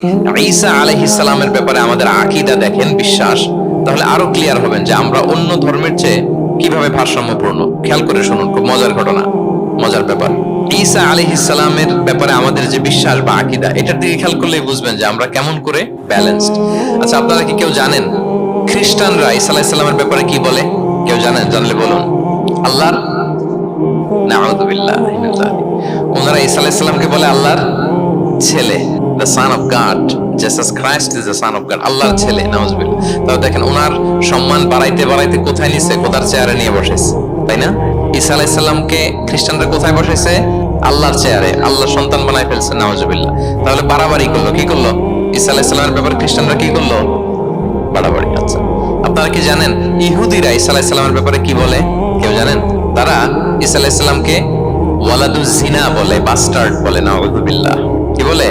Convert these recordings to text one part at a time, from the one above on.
ঈসা আলাইহিস সালামের ব্যাপারে আমাদের আকীদা দেখেন, বিশ্বাস, তাহলে আরো ক্লিয়ার হবেন যে আমরা অন্য ধর্মের চেয়ে কিভাবে ভারসাম্যপূর্ণ। খেয়াল করে শুনুন, খুব মজার ঘটনা, মজার ব্যাপার। ঈসা আলাইহিস সালামের ব্যাপারে আমাদের যে বিশ্বাস বা আকীদা, এটার দিকে খেয়াল করলেই বুঝবেন যে আমরা কেমন করে ব্যালেন্সড। আচ্ছা, আপনারা কি কেউ জানেন খ্রিস্টানরা ঈসা আলাইহিস সালামের ব্যাপারে কি বলে? কেউ জানেন? জানলে বলুন। আল্লাহর, নাউযুবিল্লাহি মিন যালিক, ওনারা ঈসা আলাইহিস সালামকে বলে আল্লাহর ছেলে, the son of God, Jesus Christ is the son of God, আল্লাহর ছেলে, নাউযুবিল্লাহ। তাও দেখেন ওনার সম্মান বাড়াইতে বাড়াইতে কোথায় নিছে? খোদার চেয়ারে নিয়ে বসাইছে, তাই না? ঈসা আলাইহিস সালামকে খ্রিস্টানরা কোথায় বসাইছে? আল্লাহর চেয়ারে, আল্লাহর সন্তান বানাই ফেলছে, নাউযুবিল্লাহ। তাহলে বাড়াবাড়ি করলো, কি করলো? ঈসা আলাইহিস সালামের ব্যাপারে খ্রিস্টানরা কি করলো? বাড়াবাড়ি। আচ্ছা, আপনারা কি জানেন ইহুদিরা ঈসা আলাইহিস সালামের ব্যাপারে কি বলে? কেউ জানেন? তারা ঈসা আলাইহিস সালামকে ওয়ালাদুজ জিনা বলে, বাস্টার্ড বলে, নাউযুবিল্লাহ। কি বলে?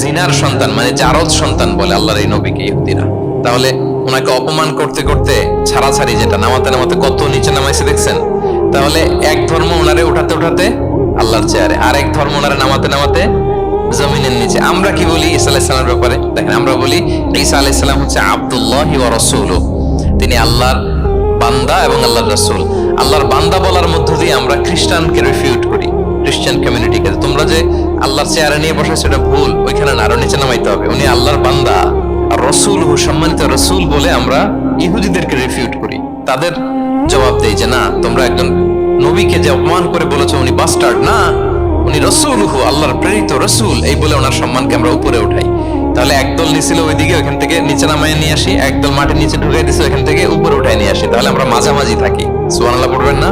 জিনার সন্তান, মানে জারদ সন্তান বলে আল্লাহর এই নবীকে ইহুদিরা। তাহলে ওনাকে অপমান করতে করতে ছাড়াছাড়ি, যেটা নামাতে নামাতে কত নিচে নামাইছে দেখছেন? তাহলে এক ধর্ম ওনারে উঠাতে উঠাতে আল্লাহর চেয়ারে, আর এক ধর্ম ওনারে নামাতে নামাতে জমিনের নিচে। আমরা কি বলি ঈসা আলাইহিস সালামের ব্যাপারে? দেখেন, আমরা বলি ঈসা আলাইহিস সালাম হচ্ছে আব্দুল্লাহি ওয়া রাসূলুহু, তিনি আল্লাহর বান্দা এবং আল্লাহর রাসূল। আল্লাহর বান্দা বলার মধ্য দিয়ে আমরা খ্রিস্টানকে রিফিউট করি, খ্রিস্টান কমিউনিটিকে। তোমরা যে আল্লাহর চেয়ারে নিয়ে বসাইছো এটা ভুল, ওইখানে না, আরো নিচে নামাইতে হবে। উনি আল্লাহর বান্দা আর রাসূলুহু, সম্মানিত রাসূল বলে আমরা ইহুদিদেরকে রিফিউট করি। তাদের জবাব দেই যে না, তোমরা একজন নবীকে যে অপমান করে বলেছো উনি বাস্টার্ড না, উনি রাসূলুহু, আল্লাহর প্রেরিত রাসূল, এই বলে ওনার সম্মানকে আমরা উপরে উঠাই। তাহলে একদল নিছিল ওইদিকে, ওইখান থেকে নিচে নামায় নিয়ে আসি, একদল মাটির নিচে ঢুকাই দিছে, ওইখান থেকে উপরে উঠাই নিয়ে আসি। তাহলে আমরা মাঝামাঝি থাকি। সুবহানাল্লাহ পড়বেন না?